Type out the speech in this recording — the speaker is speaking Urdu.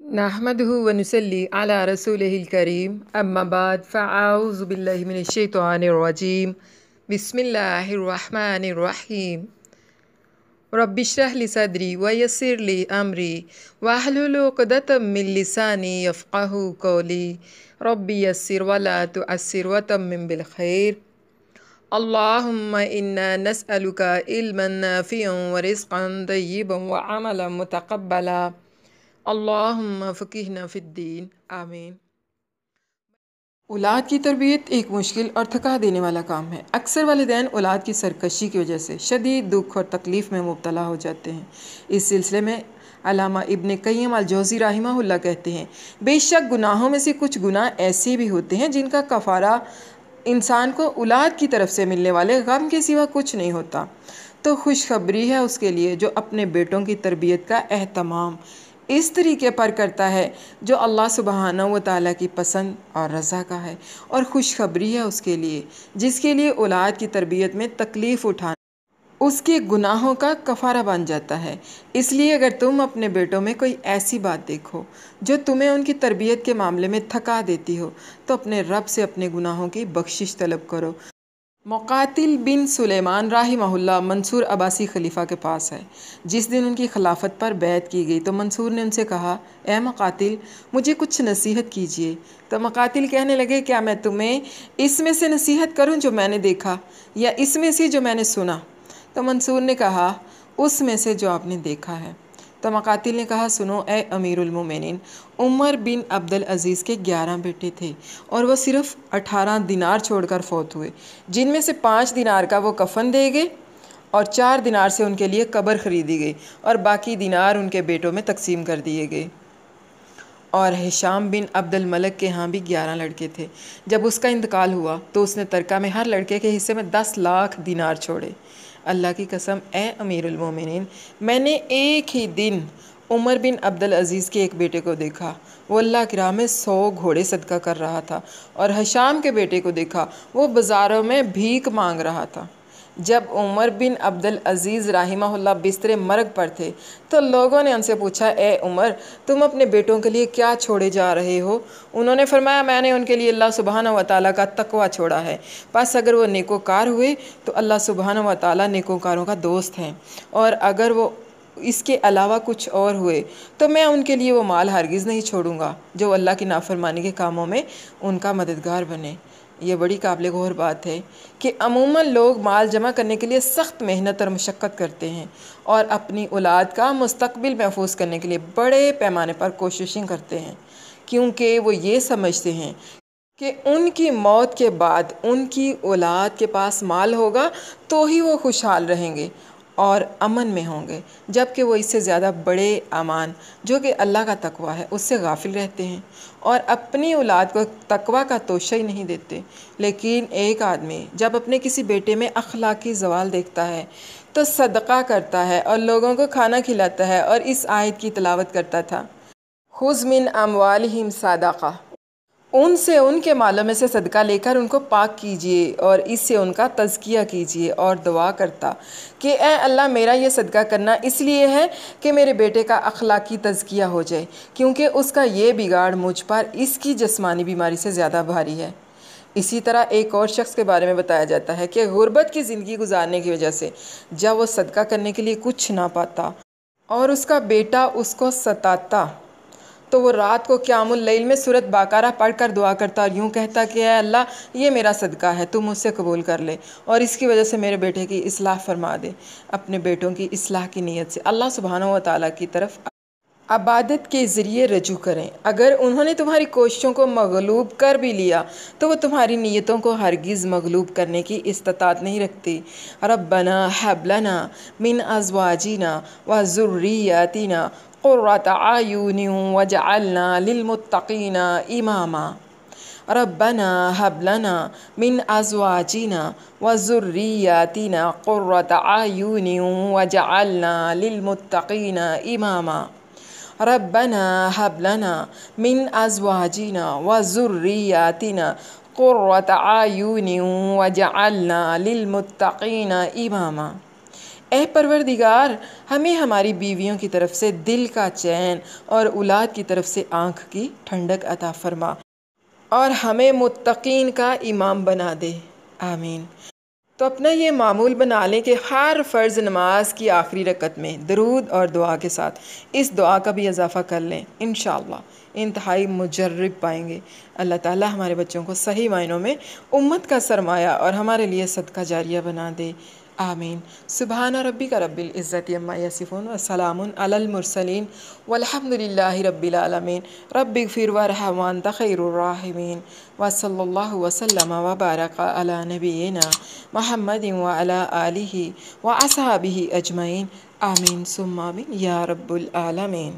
نحمده ونصلي على رسوله الكريم أما بعد فأعوذ بالله من الشيطان الرجيم بسم الله الرحمن الرحيم رب اشرح لي صدري ويسر لي أمري واحلل عقدة من لساني يفقهوا قولي رب يسر ولا تعسر وتمم بالخير اللهم إنا نسألك علما نافعا ورزقا طيبا وعملا متقبلا اللہم فقہنا فی الدین آمین۔ اولاد کی تربیت ایک مشکل اور تھکا دینے والا کام ہے۔ اکثر والدین اولاد کی سرکشی کی وجہ سے شدید دکھ اور تکلیف میں مبتلا ہو جاتے ہیں۔ اس سلسلے میں علامہ ابن قیم الجوزی رحمہ اللہ کہتے ہیں، بے شک گناہوں میں سے کچھ گناہ ایسے بھی ہوتے ہیں جن کا کفارہ انسان کو اولاد کی طرف سے ملنے والے غم کے سوا کچھ نہیں ہوتا، تو خوشخبری ہے اس کے لیے جو اپنے بیٹوں کی تربیت کا اہتمام اس طریقے پر کرتا ہے جو اللہ سبحانہ و تعالیٰ کی پسند اور رضا کا ہے، اور خوشخبری ہے اس کے لیے جس کے لیے اولاد کی تربیت میں تکلیف اٹھانا اس کے گناہوں کا کفارہ بن جاتا ہے۔ اس لیے اگر تم اپنے بیٹوں میں کوئی ایسی بات دیکھو جو تمہیں ان کی تربیت کے معاملے میں تھکا دیتی ہو تو اپنے رب سے اپنے گناہوں کی بخشش طلب کرو۔ مقاتل بن سلیمان رحمہ اللہ منصور عباسی خلیفہ کے پاس ہے۔ جس دن ان کی خلافت پر بیعت کی گئی تو منصور نے ان سے کہا، اے مقاتل، مجھے کچھ نصیحت کیجیے۔ تو مقاتل کہنے لگے، کیا میں تمہیں اس میں سے نصیحت کروں جو میں نے دیکھا یا اس میں سے جو میں نے سنا؟ تو منصور نے کہا، اس میں سے جو آپ نے دیکھا ہے۔ تو مقاتل نے کہا، سنو اے امیر المومنین، عمر بن عبدالعزیز کے 11 بیٹے تھے اور وہ صرف 18 دینار چھوڑ کر فوت ہوئے، جن میں سے 5 دینار کا وہ کفن دے گئے اور 4 دینار سے ان کے لیے قبر خریدی گئی اور باقی دینار ان کے بیٹوں میں تقسیم کر دیے گئے۔ اور ہشام بن عبد الملک کے ہاں بھی 11 لڑکے تھے۔ جب اس کا انتقال ہوا تو اس نے ترکہ میں ہر لڑکے کے حصے میں 10 لاکھ دینار چھوڑے۔ اللہ کی قسم اے امیر المومنین، میں نے ایک ہی دن عمر بن عبدالعزیز کے ایک بیٹے کو دیکھا، وہ اللہ کی راہ میں 100 گھوڑے صدقہ کر رہا تھا، اور ہشام کے بیٹے کو دیکھا، وہ بازاروں میں بھیک مانگ رہا تھا۔ جب عمر بن عبدالعزیز رحمہ اللہ بستر مرگ پر تھے تو لوگوں نے ان سے پوچھا، اے عمر، تم اپنے بیٹوں کے لیے کیا چھوڑے جا رہے ہو؟ انہوں نے فرمایا، میں نے ان کے لیے اللہ سبحانہ و تعالیٰ کا تقوی چھوڑا ہے، پس اگر وہ نیکوکار ہوئے تو اللہ سبحانہ و تعالیٰ نیکوکاروں کا دوست ہیں، اور اگر وہ اس کے علاوہ کچھ اور ہوئے تو میں ان کے لیے وہ مال ہرگز نہیں چھوڑوں گا جو اللہ کی نافرمانی کے کاموں میں ان کا مددگار بنے۔ یہ بڑی قابل غور بات ہے کہ عموماً لوگ مال جمع کرنے کے لیے سخت محنت اور مشقت کرتے ہیں اور اپنی اولاد کا مستقبل محفوظ کرنے کے لیے بڑے پیمانے پر کوششیں کرتے ہیں، کیونکہ وہ یہ سمجھتے ہیں کہ ان کی موت کے بعد ان کی اولاد کے پاس مال ہوگا تو ہی وہ خوشحال رہیں گے اور امن میں ہوں گے، جبکہ وہ اس سے زیادہ بڑے امان جو کہ اللہ کا تقوی ہے اس سے غافل رہتے ہیں اور اپنی اولاد کو تقوی کا توشہ ہی نہیں دیتے۔ لیکن ایک آدمی جب اپنے کسی بیٹے میں اخلاقی زوال دیکھتا ہے تو صدقہ کرتا ہے اور لوگوں کو کھانا کھلاتا ہے، اور اس آیت کی تلاوت کرتا تھا، خُذْ مِنْ أَمْوَالِهِمْ صَدَقَةً، ان سے ان کے مالوں میں سے صدقہ لے کر ان کو پاک کیجئے اور اس سے ان کا تزکیہ کیجئے، اور دعا کرتا کہ اے اللہ، میرا یہ صدقہ کرنا اس لیے ہے کہ میرے بیٹے کا اخلاقی تزکیہ ہو جائے، کیونکہ اس کا یہ بگاڑ مجھ پر اس کی جسمانی بیماری سے زیادہ بھاری ہے۔ اسی طرح ایک اور شخص کے بارے میں بتایا جاتا ہے کہ غربت کی زندگی گزارنے کی وجہ سے جب وہ صدقہ کرنے کے لیے کچھ نہ پاتا اور اس کا بیٹا اس کو ستاتا تو وہ رات کو قیام اللیل میں سورۃ بقرہ پڑھ کر دعا کرتا اور یوں کہتا کہ اے اللہ، یہ میرا صدقہ ہے، تم مجھ سے قبول کر لے اور اس کی وجہ سے میرے بیٹے کی اصلاح فرما دے۔ اپنے بیٹوں کی اصلاح کی نیت سے اللہ سبحانہ و تعالیٰ کی طرف عبادت کے ذریعے رجوع کریں۔ اگر انہوں نے تمہاری کوششوں کو مغلوب کر بھی لیا تو وہ تمہاری نیتوں کو ہرگز مغلوب کرنے کی استطاعت نہیں رکھتی۔ ربنا ہب لنا من ازواجنا وذریاتنا قرۃ اعین واجعلنا للمتقین اماما۔ ربنا ہب لنا من ازواجنا وذریاتنا قرۃ اعین واجعلنا للمتقین اماما۔ ربنا ہب لنا من ازواجنا وذریاتنا قرۃ اعین واجعلنا للمتقین اماما۔ اے پروردگار، ہمیں ہماری بیویوں کی طرف سے دل کا چین اور اولاد کی طرف سے آنکھ کی ٹھنڈک عطا فرما اور ہمیں متقین کا امام بنا دے، آمین۔ تو اپنا یہ معمول بنا لیں کہ ہر فرض نماز کی آخری رکعت میں درود اور دعا کے ساتھ اس دعا کا بھی اضافہ کر لیں، انشاءاللہ انتہائی مجرب پائیں گے۔ اللہ تعالی ہمارے بچوں کو صحیح معنوں میں امت کا سرمایہ اور ہمارے لیے صدقہ جاریہ بنا دے، آمین۔ سبحان ربک رب العزت عما یصفون وسلام علی المرسلین والحمد للہ رب العالمین۔ رب اغفر وارحم وانت خیر الراحمین، وصلی اللہ وسلم وبارک علی نبینا محمد وعلی آلہ واصحابہ اجمعین، آمین ثم آمین یا رب العالمین۔